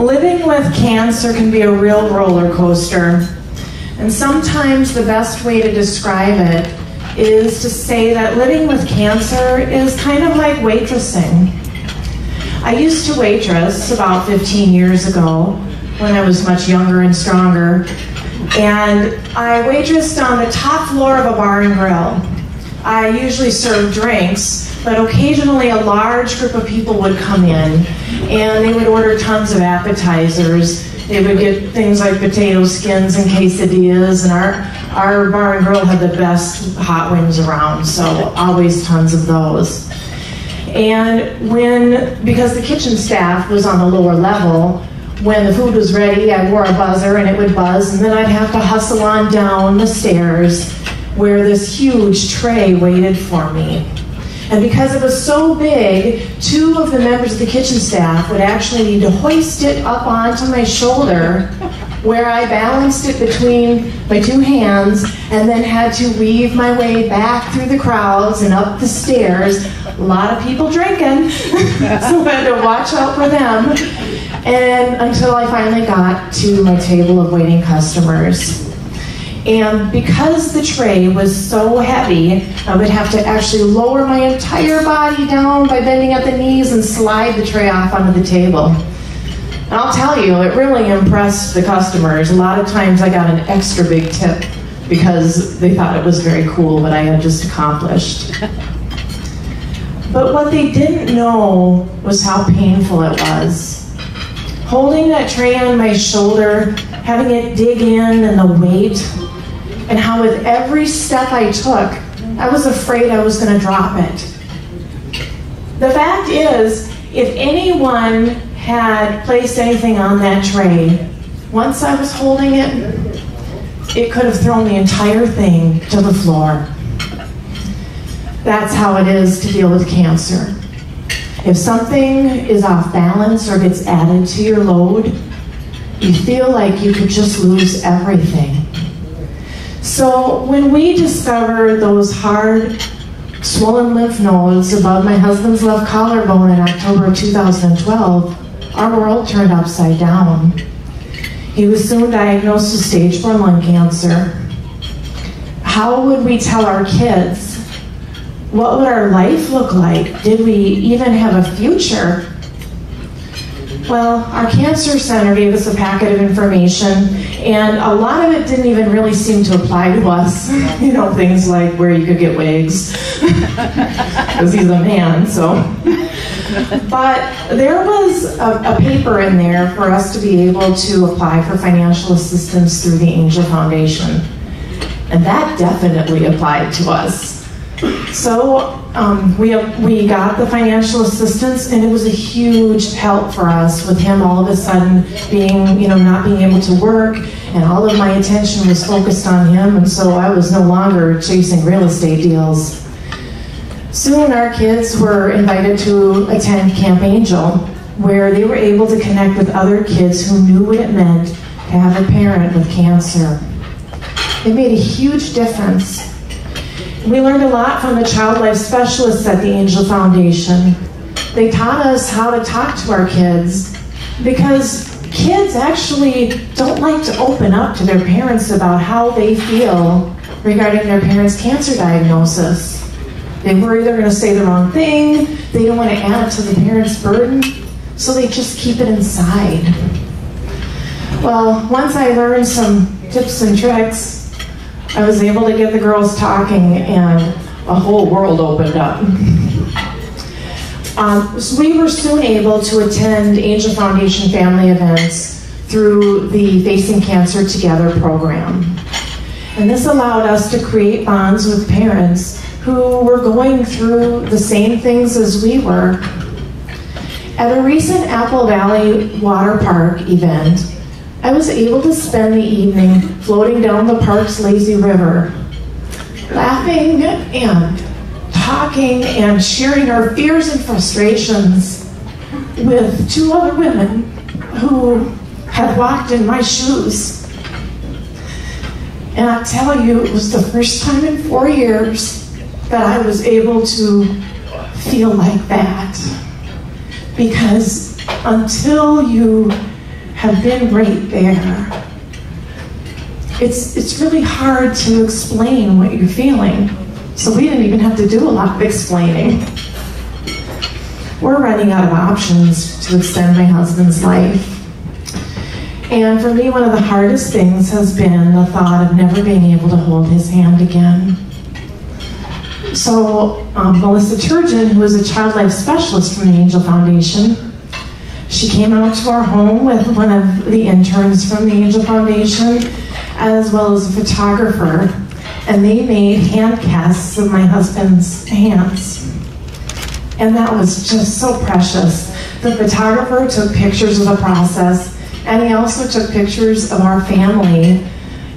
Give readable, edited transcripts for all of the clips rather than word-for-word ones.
Living with cancer can be a real roller coaster. And sometimes the best way to describe it is to say that living with cancer is kind of like waitressing. I used to waitress about 15 years ago when I was much younger and stronger. And I waitressed on the top floor of a bar and grill. I usually served drinks, but occasionally a large group of people would come in and they would order tons of appetizers. They would get things like potato skins and quesadillas, and our bar and grill had the best hot wings around, so always tons of those. And because the kitchen staff was on the lower level, when the food was ready, I wore a buzzer and it would buzz, and then I'd have to hustle on down the stairs where this huge tray waited for me. And because it was so big, 2 of the members of the kitchen staff would actually need to hoist it up onto my shoulder, where I balanced it between my 2 hands and then had to weave my way back through the crowds and up the stairs. A lot of people drinking, so I had to watch out for them. And until I finally got to my table of waiting customers. And because the tray was so heavy, I would have to actually lower my entire body down by bending at the knees and slide the tray off onto the table. And I'll tell you, it really impressed the customers. A lot of times I got an extra big tip because they thought it was very cool what I had just accomplished. But what they didn't know was how painful it was. Holding that tray on my shoulder, having it dig in and the weight, and how with every step I took, I was afraid I was going to drop it. The fact is, if anyone had placed anything on that tray, once I was holding it, it could have thrown the entire thing to the floor. That's how it is to deal with cancer. If something is off balance or gets added to your load, you feel like you could just lose everything. So when we discovered those hard, swollen lymph nodes above my husband's left collarbone in October of 2012, our world turned upside down. He was soon diagnosed with stage 4 lung cancer. How would we tell our kids? What would our life look like? Did we even have a future? Well, our cancer center gave us a packet of information, and a lot of it didn't even really seem to apply to us. You know, things like where you could get wigs, because he's a man, so. But there was a paper in there for us to be able to apply for financial assistance through the Angel Foundation. And that definitely applied to us. So we got the financial assistance, and it was a huge help for us with him all of a sudden being, not being able to work, and all of my attention was focused on him, and so I was no longer chasing real estate deals. Soon our kids were invited to attend Camp Angel, where they were able to connect with other kids who knew what it meant to have a parent with cancer. It made a huge difference. We learned a lot from the child life specialists at the Angel Foundation. They taught us how to talk to our kids, because kids actually don't like to open up to their parents about how they feel regarding their parents' cancer diagnosis. They worry they're going to say the wrong thing, they don't want to add to the parents' burden, so they just keep it inside. Well, once I learned some tips and tricks, I was able to get the girls talking, and a whole world opened up. So we were soon able to attend Angel Foundation family events through the Facing Cancer Together program. And this allowed us to create bonds with parents who were going through the same things as we were. At a recent Apple Valley Water Park event, I was able to spend the evening floating down the park's lazy river, laughing and talking and sharing our fears and frustrations with 2 other women who had walked in my shoes. And I tell you, it was the first time in 4 years that I was able to feel like that. Because until you have been right there. It's really hard to explain what you're feeling, so we didn't even have to do a lot of explaining. We're running out of options to extend my husband's life. And for me, one of the hardest things has been the thought of never being able to hold his hand again. So Melissa Turgeon, who is a child life specialist from the Angel Foundation, she came out to our home with one of the interns from the Angel Foundation, as well as a photographer, and they made hand casts of my husband's hands. And that was just so precious. The photographer took pictures of the process, and he also took pictures of our family.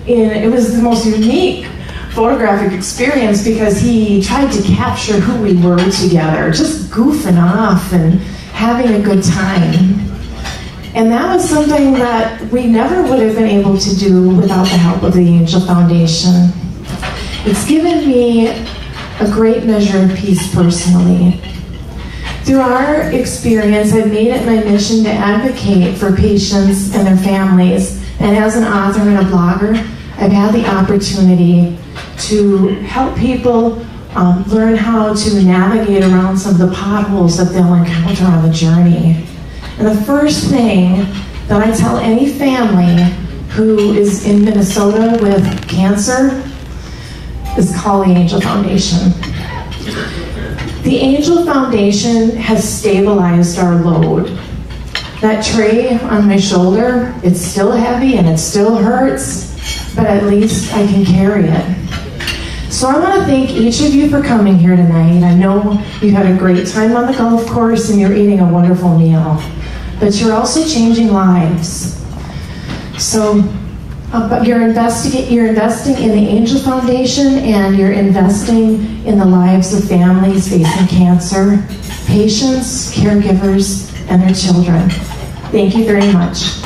It was the most unique photographic experience because he tried to capture who we were together, just goofing off and having a good time. And that was something that we never would have been able to do without the help of the Angel Foundation. It's given me a great measure of peace personally. Through our experience, I've made it my mission to advocate for patients and their families. And as an author and a blogger, I've had the opportunity to help people learn how to navigate around some of the potholes that they'll encounter on the journey. And the first thing that I tell any family who is in Minnesota with cancer is call the Angel Foundation. The Angel Foundation has stabilized our load. That tray on my shoulder, it's still heavy and it still hurts, but at least I can carry it. So I want to thank each of you for coming here tonight. I know you had a great time on the golf course and you're eating a wonderful meal, but you're also changing lives. So, but you're investing in the Angel Foundation, and you're investing in the lives of families facing cancer, patients, caregivers, and their children. Thank you very much.